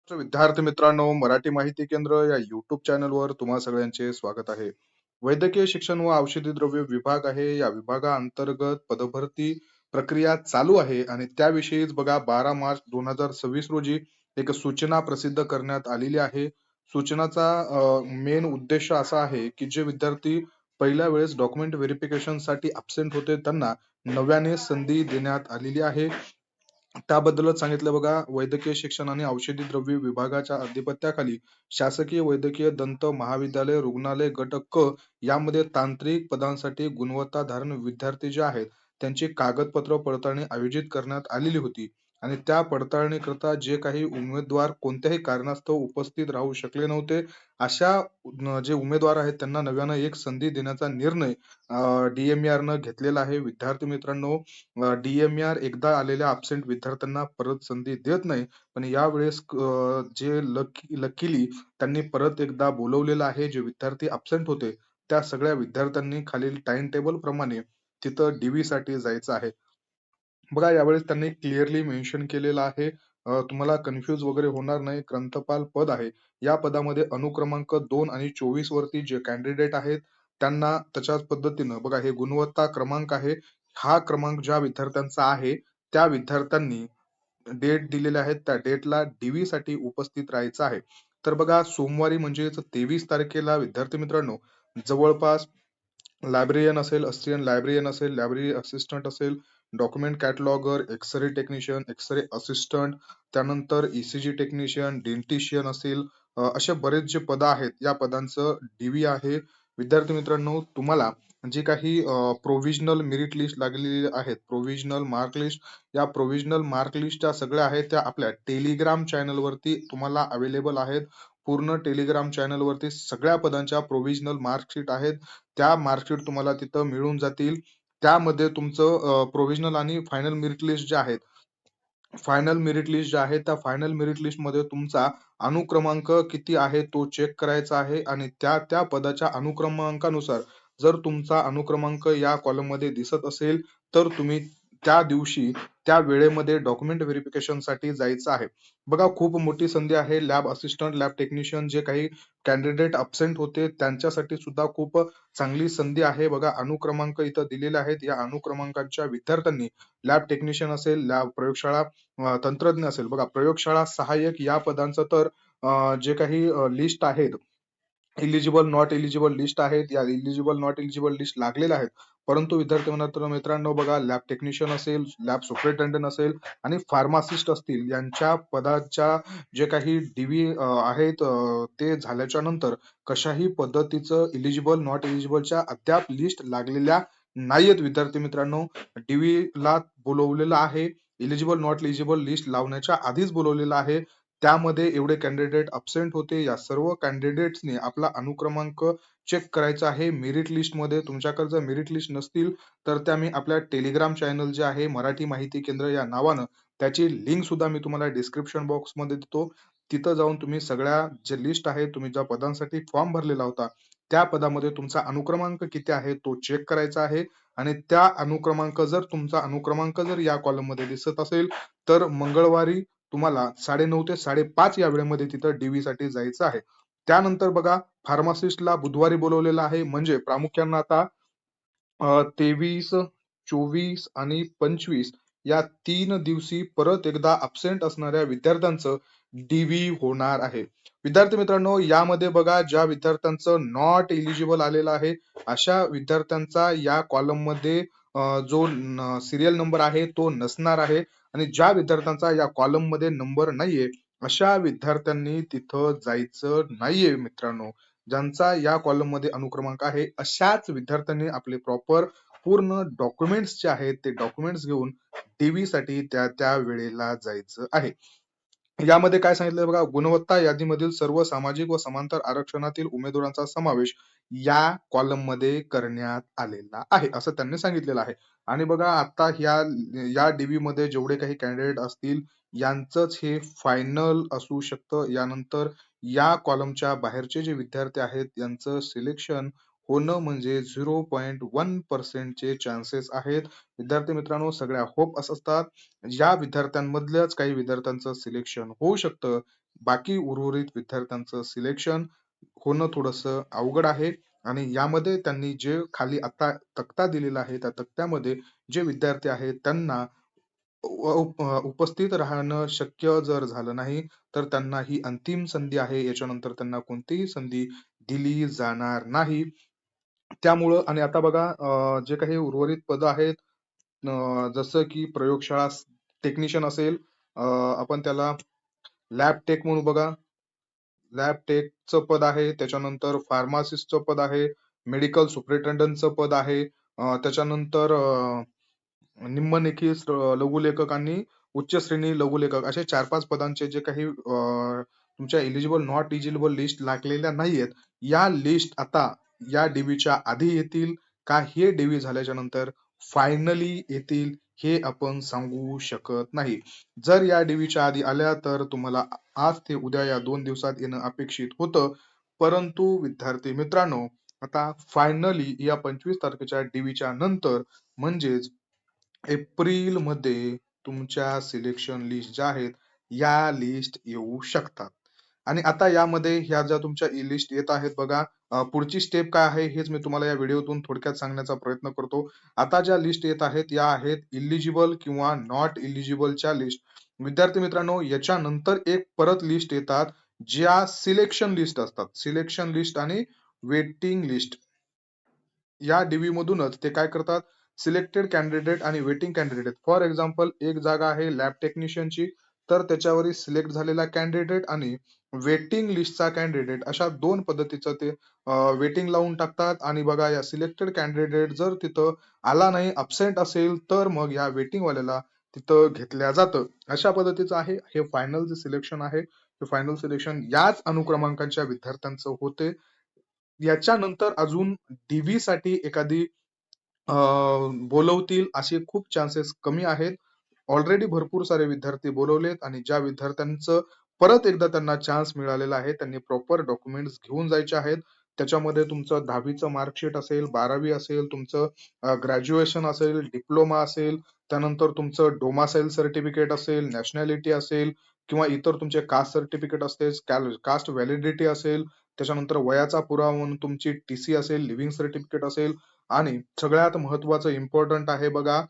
तर विद्यार्थी मित्रांनो, मराठी माहिती केंद्र या युट्यूब चॅनलवर तुम्हा सगळ्यांचे स्वागत आहे. वैद्यकीय शिक्षण व औषधी द्रव्य विभाग आहे. या विभागाअंतर्गत पदभरती प्रक्रिया चालू आहे आणि त्याविषयीच बघा 12 मार्च 2026 रोजी एक सूचना प्रसिद्ध करण्यात आलेली आहे. सूचनाचा मेन उद्देश असा आहे की जे विद्यार्थी पहिल्या वेळेस डॉक्युमेंट व्हेरिफिकेशन साठी अब्सेंट होते त्यांना नव्याने संधी देण्यात आलेली आहे. त्याबद्दलच सांगितलं बघा. वैद्यकीय शिक्षण आणि औषधी द्रव्य विभागाच्या अधिपत्याखाली शासकीय वैद्यकीय दंत महाविद्यालय रुग्णालय गट क यामध्ये तांत्रिक पदांसाठी गुणवत्ताधारण विद्यार्थी जे आहेत त्यांची कागदपत्र पडताळणी आयोजित करण्यात आलेली होती. आणि त्या पडताळणी करता जे काही उमेदवार कोणत्याही कारणास्तव उपस्थित राहू शकले नव्हते अशा जे उमेदवार आहेत त्यांना नव्यानं एक संधी देण्याचा निर्णय DMER न घेतलेला आहे. विद्यार्थी मित्रांनो, DMER एकदा आलेल्या अब्सेंट विद्यार्थ्यांना परत संधी देत नाही. पण यावेळेस जे लकीली त्यांनी परत एकदा बोलवलेलं आहे. जे विद्यार्थी अब्सेंट होते त्या सगळ्या विद्यार्थ्यांनी खालील टाइम टेबल प्रमाणे तिथं DV साठी जायचं आहे. बघा, यावेळेस त्यांनी क्लिअरली मेन्शन केलेलं आहे. तुम्हाला कन्फ्यूज वगैरे होणार नाही. ग्रंथपाल पद आहे. या पदामध्ये अनुक्रमांक 2 आणि 24 वरती जे कॅन्डिडेट आहेत त्यांना त्याच्याच पद्धतीनं बघा, हे गुणवत्ता क्रमांक आहे. हा क्रमांक ज्या विद्यार्थ्यांचा आहे त्या विद्यार्थ्यांनी डेट दिलेले आहेत. त्या डेटला DV साठी उपस्थित राहायचं आहे. तर बघा, सोमवारी म्हणजेच 23 तारखेला विद्यार्थी मित्रांनो, जवळपास लायब्रेरियन असेल, असिस्टंट लायब्रेरियन असेल, लायब्ररी असिस्टंट असेल, document cataloguer, X ray technician, X ray assistant, त्यानंतर ECG टेक्निशियन, डेंटिशियन असेल, असे बरेच जे पद आहेत या पदांचं DV आहे. विद्यार्थी मित्रांनो, तुम्हाला जी काही प्रोव्हिजनल मेरिट लिस्ट लागलेली आहेत, प्रोव्हिजनल मार्क लिस्ट, या प्रोव्हिजनल मार्क लिस्ट ज्या सगळ्या आहेत त्या आपल्या टेलिग्राम चॅनल वरती तुम्हाला अवेलेबल आहेत. पूर्ण टेलिग्राम चॅनल वरती सगळ्या पदांच्या प्रोव्हिजनल मार्कशीट आहेत. त्या मार्कशीट तुम्हाला तिथं मिळून जातील. त्यामध्ये तुमचं प्रोव्हिजनल आणि फायनल मेरिट लिस्ट जे आहेत, फायनल मेरिट लिस्ट जे आहे त्या फायनल मेरिट लिस्ट मध्ये तुमचा अनुक्रमांक किती आहे तो चेक करायचा आहे. आणि त्या त्या पदाच्या अनुक्रमांकानुसार जर तुमचा अनुक्रमांक या कॉलम मध्ये दिसत असेल तर तुम्ही त्या दिवशी त्या वेळेमध्ये डॉक्युमेंट व्हेरिफिकेशन साठी जायचं आहे. बघा, खूप मोठी संधी आहे. लॅब असिस्टंट, लॅब टेक्निशियन जे काही कॅन्डिडेट अब्सेंट होते त्यांच्यासाठी सुद्धा खूप चांगली संधी आहे. बघा, अनुक्रमांक इथं दिलेले आहेत. या अनुक्रमांकाच्या विद्यार्थ्यांनी लॅब टेक्निशियन असेल, लॅब प्रयोगशाळा तंत्रज्ञ असेल, बघा प्रयोगशाळा सहाय्यक या पदांचं तर जे काही लिस्ट आहेत, इलिजिबल नॉट एलिजिबल लिस्ट आहेत. या इलिजिबल नॉट एलिजिबल लिस्ट लागलेल्या आहेत. परंतु विद्यार्थी मित्रांनो, बघा, लॅब टेक्निशियन असेल, लॅब सुपरिटेंडंट असेल आणि फार्मासिस्ट असतील यांच्या पदाच्या जे काही DV आहेत ते झाल्याच्या नंतर कशाही पद्धतीचं इलिजिबल नॉट एलिजिबलच्या अद्याप लिस्ट लागलेल्या नाहीयेत. विद्यार्थी मित्रांनो, DV ला बोलवलेलं आहे. इलिजिबल नॉट एलिजिबल लिस्ट लावण्याच्या आधीच बोलवलेलं आहे. त्यामध्ये एवढे कॅन्डिडेट अब्सेंट होते. या सर्व कॅन्डिडेट्सने आपला अनुक्रमांक चेक करायचा आहे. मेरिट लिस्ट मध्ये तुमच्याकडे जर मेरिट लिस्ट नसतील तर त्या मी आपल्या टेलिग्राम चॅनल जे आहे मराठी माहिती केंद्र या नावानं, त्याची लिंक सुद्धा मी तुम्हाला डिस्क्रिप्शन बॉक्स मध्ये देतो. तिथं जाऊन तुम्ही सगळ्या जे लिस्ट आहे, तुम्ही ज्या पदांसाठी फॉर्म भरलेला होता त्या पदामध्ये तुमचा अनुक्रमांक किती आहे तो चेक करायचा आहे. आणि त्या अनुक्रमांक जर तुमचा अनुक्रमांक जर या कॉलम मध्ये दिसत असेल तर मंगळवारी तुम्हाला 9:30 ते 5:30 या वेळेमध्ये तिथं DV साठी जायचं आहे. त्यानंतर बघा, फार्मासिस्टला बुधवारी बोलवलेलं आहे. म्हणजे प्रामुख्यानं आता 23, 24 आणि 25 या 3 दिवशी परत एकदा अब्सेंट असणाऱ्या विद्यार्थ्यांचं DV होणार आहे. विद्यार्थी मित्रांनो, यामध्ये बघा, ज्या विद्यार्थ्यांचं नॉट एलिजिबल आलेलं आहे अशा विद्यार्थ्यांचा या कॉलम मध्ये जो सिरियल नंबर आहे तो नसणार आहे. आणि ज्या विद्यार्थ्यांचा या कॉलम मध्ये नंबर नाहीये अशा विद्यार्थ्यांनी तिथं जायचं नाहीये. मित्रांनो, ज्यांचा या कॉलम मध्ये अनुक्रमांक आहे अशाच विद्यार्थ्यांनी आपले प्रॉपर पूर्ण डॉक्युमेंट्स जे आहेत ते डॉक्युमेंट्स घेऊन DV साठी त्या त्या वेळेला जायचं आहे. यामध्ये काय सांगितलं बघा, गुणवत्ता यादीमधील सर्व सामाजिक व समांतर आरक्षणातील उमेदवारांचा समावेश या कॉलम मध्ये करण्यात आलेला आहे असं त्यांनी सांगितलेलं आहे. आणि बघा, आता या DV मध्ये जेवढे काही कॅन्डिडेट असतील यांचंच हे फायनल असू शकतं. यानंतर या कॉलमच्या बाहेरचे जे विद्यार्थी आहेत यांचं सिलेक्शन होणं म्हणजे 0.1% चे चान्सेस आहेत. विद्यार्थी मित्रांनो, सगळ्या होप असतात. या विद्यार्थ्यांमधल्याच काही विद्यार्थ्यांचं सिलेक्शन होऊ शकतं. बाकी उर्वरित विद्यार्थ्यांचं सिलेक्शन होणं थोडंसं अवघड आहे. आणि यामध्ये त्यांनी जे खाली आता तक्ता दिलेला आहे, त्या तक्त्यामध्ये जे विद्यार्थी आहेत त्यांना उपस्थित राहणं शक्य जर झालं नाही, तर त्यांना ही अंतिम संधी आहे. याच्यानंतर त्यांना कोणतीही संधी दिली जाणार नाही. त्यामुळं आणि आता बघा जे काही उर्वरित पदं आहेत, जसं की प्रयोगशाळा टेक्निशियन असेल, आपण त्याला लॅब टेक म्हणू बघा. लॅब टेकचं पद आहे. त्याच्यानंतर फार्मासिस्टचं पद आहे. मेडिकल सुपरिटेंडंटचं पद आहे. त्याच्यानंतर निम्नलिखित लघुलेखक आणि उच्च श्रेणी लघुलेखक असे 4-5 पदांचे जे काही तुमच्या एलिजिबल नॉट एलिजिबल लिस्ट लागलेल्या नाहीयेत. या लिस्ट आता या डीबीच्या आधी येतील का हे डीबी झाल्याच्या नंतर फायनली येतील हे आपण सांगू शकत नाही. जर या डीबीच्या आधी आल्या तर तुम्हाला आज ते उद्या या 2 दिवसात येणं अपेक्षित होतं. परंतु विद्यार्थी मित्रांनो, आता फायनली या 25 तारखेच्या डीबीच्या नंतर म्हणजेच एप्रिलमध्ये तुमच्या सिलेक्शन लिस्ट ज्या आहेत, या लिस्ट येऊ शकतात. आणि आता यामध्ये ह्या ज्या तुमच्या लिस्ट येत आहेत बघा, पुढची स्टेप काय आहे हेच मी तुम्हाला या व्हिडिओतून थोडक्यात सांगण्याचा प्रयत्न करतो. आता ज्या लिस्ट येत आहेत, या आहेत इलिजिबल किंवा नॉट इलिजिबलच्या लिस्ट. विद्यार्थी मित्रांनो, याच्यानंतर एक परत लिस्ट येतात, ज्या सिलेक्शन लिस्ट असतात. सिलेक्शन लिस्ट आणि वेटिंग लिस्ट. या डीबी मधूनच ते काय करतात, सिलेक्टेड कॅन्डिडेट आणि वेटिंग कॅन्डिडेट. फॉर एक्झाम्पल, एक जागा आहे लॅब टेक्निशियनची, तर त्याच्यावरील सिलेक्ट झालेला कॅन्डिडेट आणि वेटिंग लिस्टचा कॅन्डिडेट अशा 2 पद्धतीचं ते वेटिंग लावून टाकतात. आणि बघा, या सिलेक्टेड कॅन्डिडेट जर तिथं आला नाही, अब्सेंट असेल, तर मग या वेटिंग वाल्याला तिथं घेतल्या जातं. अशा पद्धतीचं आहे हे फायनल जे सिलेक्शन आहे. हे फायनल सिलेक्शन याच अनुक्रमांकाच्या विद्यार्थ्यांचं होते. याच्यानंतर अजून डीव्ही साठी एखादी बोलवतील असे खूप चान्सेस कमी आहेत. ऑलरेडी भरपूर सारे विद्यार्थी बोलवलेत आणि ज्या विद्यार्थ्यांचं परत एकदा त्यांना चान्स मिळालेला आहे, त्यांनी प्रॉपर डॉक्युमेंट्स घेऊन जायचे आहेत. त्याच्यामध्ये तुमचं 10वीचं मार्कशीट असेल, 12वी असेल, तुमचं ग्रॅज्युएशन असेल, डिप्लोमा असेल, त्यानंतर तुमचं डोमासाईल सर्टिफिकेट असेल, नॅशनॅलिटी असेल किंवा इतर तुमचे कास्ट सर्टिफिकेट असते, कास्ट व्हॅलिडिटी असेल, त्याच्यानंतर वयाचा पुरावा म्हणून तुमची टीसी असेल, लिव्हिंग सर्टिफिकेट असेल आणि सगळ्यात महत्वाचं इम्पॉर्टंट आहे बघा,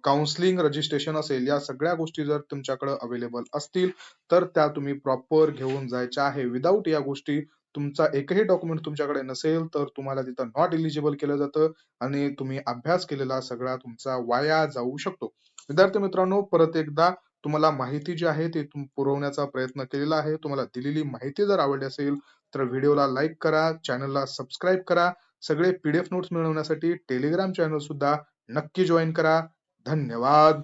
काउन्सिलिंग रजिस्ट्रेशन असेल. या सगळ्या गोष्टी जर तुमच्याकडे अवेलेबल असतील तर त्या तुम्ही प्रॉपर घेऊन जायच्या आहे. विदाऊट या गोष्टी तुमचा एकही डॉक्युमेंट तुमच्याकडे नसेल तर तुम्हाला तिथं नॉट एलिजिबल केलं जातं आणि तुम्ही अभ्यास केलेला सगळा तुमचा वाया जाऊ शकतो. विद्यार्थी मित्रांनो, परत एकदा तुम्हाला माहिती जी आहे ती पुरवण्याचा प्रयत्न केलेला आहे. तुम्हाला दिलेली माहिती जर आवडली असेल तर व्हिडिओला लाईक करा, चॅनलला सबस्क्राईब करा. सगळे पीडीएफ नोट्स मिळवण्यासाठी टेलिग्राम चॅनल सुद्धा नक्की जॉईन करा. धन्यवाद.